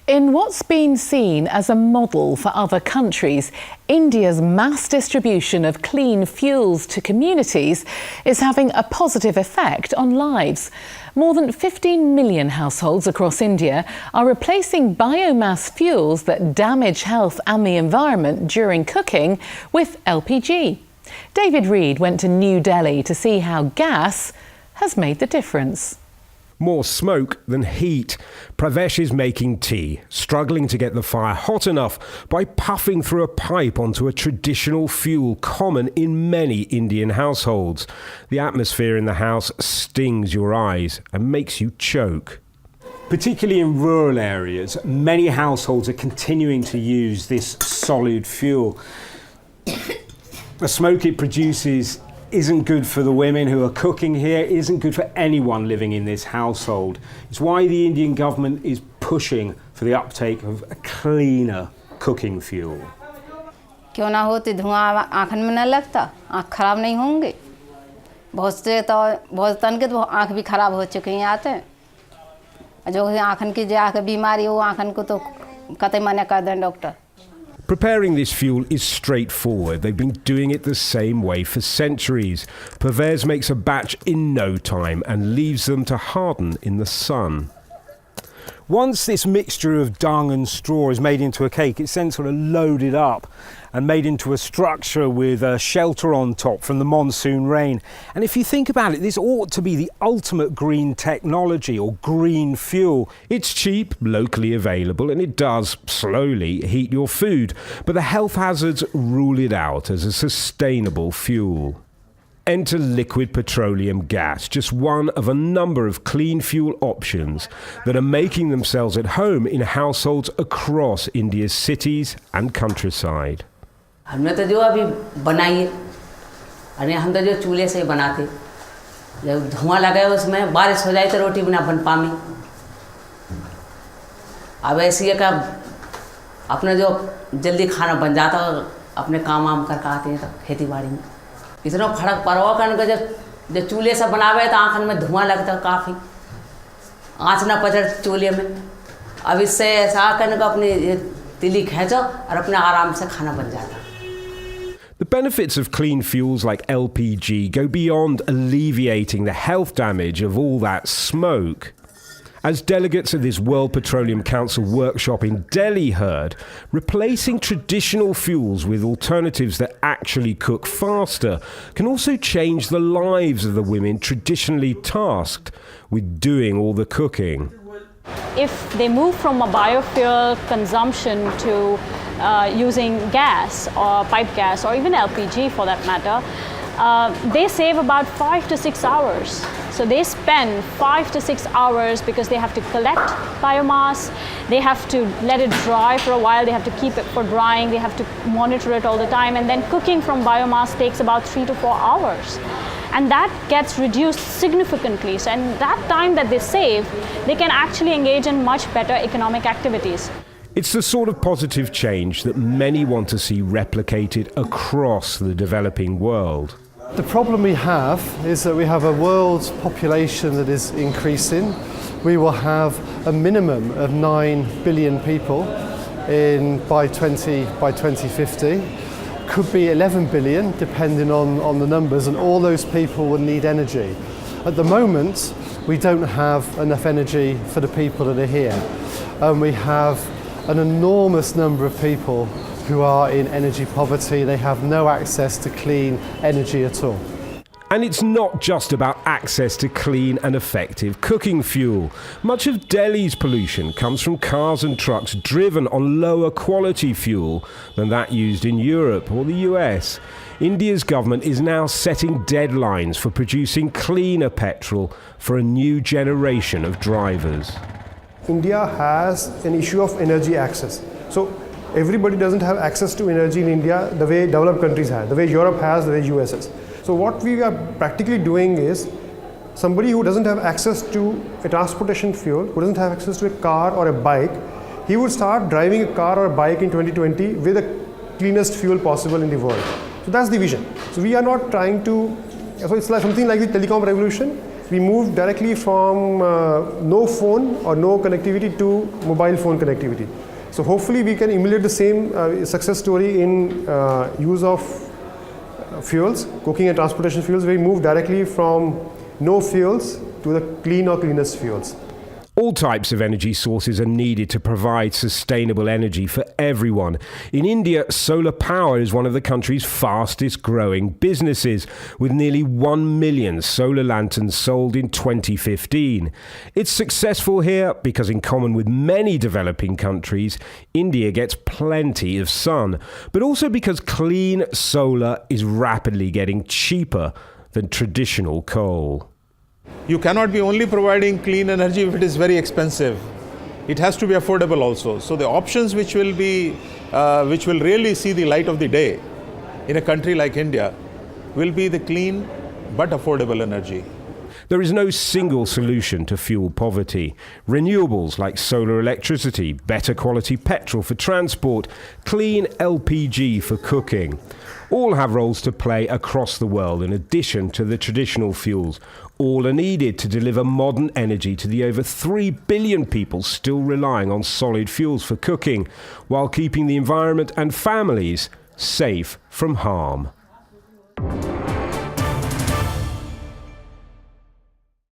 In what's been seen as a model for other countries, India's mass distribution of clean fuels to communities is having a positive effect on lives. More than 15 million households across India are replacing biomass fuels that damage health and the environment during cooking with LPG. David Reed went to New Delhi to see how gas has made the difference. More smoke than heat. Pravesh is making tea, struggling to get the fire hot enough by puffing through a pipe onto a traditional fuel common in many Indian households. The atmosphere in the house stings your eyes and makes you choke. Particularly in rural areas, many households are continuing to use this solid fuel. The smoke it produces isn't good for the women who are cooking here, isn't good for anyone living in this household. It's why the Indian government is pushing for the uptake of a cleaner cooking fuel. क्यों ना होती धुआं आँखन में न लगता, आँख खराब नहीं होंगे। बहुत से तो बहुत तन के तो आँख भी खराब हो चुके हैं आते हैं। जो आँखन की जो बीमारी हो आँखन को तो कतई मना कर दें doctor. Preparing this fuel is straightforward. They've been doing it the same way for centuries. Pervez makes a batch in no time and leaves them to harden in the sun. Once this mixture of dung and straw is made into a cake, it's then sort of loaded up and made into a structure with a shelter on top from the monsoon rain. And if you think about it, this ought to be the ultimate green technology or green fuel. It's cheap, locally available, and it does slowly heat your food. But the health hazards rule it out as a sustainable fuel. Enter liquid petroleum gas, just one of a number of clean fuel options that are making themselves at home in households across India's cities and countryside. हमने तो जो अभी बनाई है, अरे हम तो जो चूल्हे से बनाते, जब धुआं लगा उसमें बारिश हो जाए तो रोटी बना बन पामी। अब ऐसी है कि अपने जो जल्दी खाना बन जाता, अपने काम वाम करके आते हैं तो खेती बाड़ी में इतना फर्क पड़वा करने जब चूल्हे से बनावे तो आँखन में धुआं लगता काफ़ी, आँच ना पचड़ चूल्हे में। अब इससे ऐसा करने को अपनी तिली खींचो और अपने आराम से खाना बन जाता। The benefits of clean fuels like LPG go beyond alleviating the health damage of all that smoke. As delegates of this World Petroleum Council workshop in Delhi heard, replacing traditional fuels with alternatives that actually cook faster can also change the lives of the women traditionally tasked with doing all the cooking. If they move from a biofuel consumption to using gas or pipe gas or even LPG for that matter, they save about 5 to 6 hours. So they spend 5 to 6 hours because they have to collect biomass, they have to let it dry for a while, they have to keep it for drying, they have to monitor it all the time, and then cooking from biomass takes about 3 to 4 hours. And that gets reduced significantly. So in that time that they save, they can actually engage in much better economic activities. It's the sort of positive change that many want to see replicated across the developing world. The problem we have is that we have a world population that is increasing. We will have a minimum of 9 billion people by 2050. Could be 11 billion depending on the numbers, and all those people will need energy. At the moment, we don't have enough energy for the people that are here. And we have an enormous number of people who are in energy poverty. They have no access to clean energy at all. And it's not just about access to clean and effective cooking fuel. Much of Delhi's pollution comes from cars and trucks driven on lower quality fuel than that used in Europe or the US. India's government is now setting deadlines for producing cleaner petrol for a new generation of drivers. India has an issue of energy access. So everybody doesn't have access to energy in India the way developed countries have, the way Europe has, the way US has. So what we are practically doing is, somebody who doesn't have access to a transportation fuel, who doesn't have access to a car or a bike, he would start driving a car or a bike in 2020 with the cleanest fuel possible in the world. So that's the vision. So we are not trying to, so it's like something like the telecom revolution. we moved directly from no phone or no connectivity to mobile phone connectivity. So hopefully we can emulate the same success story in use of fuels, cooking and transportation fuels. We move directly from no fuels to the clean or cleanest fuels. All types of energy sources are needed to provide sustainable energy for everyone. In India, solar power is one of the country's fastest growing businesses, with nearly 1 million solar lanterns sold in 2015. It's successful here because, in common with many developing countries, India gets plenty of sun, but also because clean solar is rapidly getting cheaper than traditional coal. You cannot be only providing clean energy if it is very expensive. It has to be affordable also. So the options which will really see the light of the day in a country like India will be the clean but affordable energy. There is no single solution to fuel poverty. Renewables like solar electricity, better quality petrol for transport, clean LPG for cooking, all have roles to play across the world in addition to the traditional fuels. All are needed to deliver modern energy to the over 3 billion people still relying on solid fuels for cooking, while keeping the environment and families safe from harm.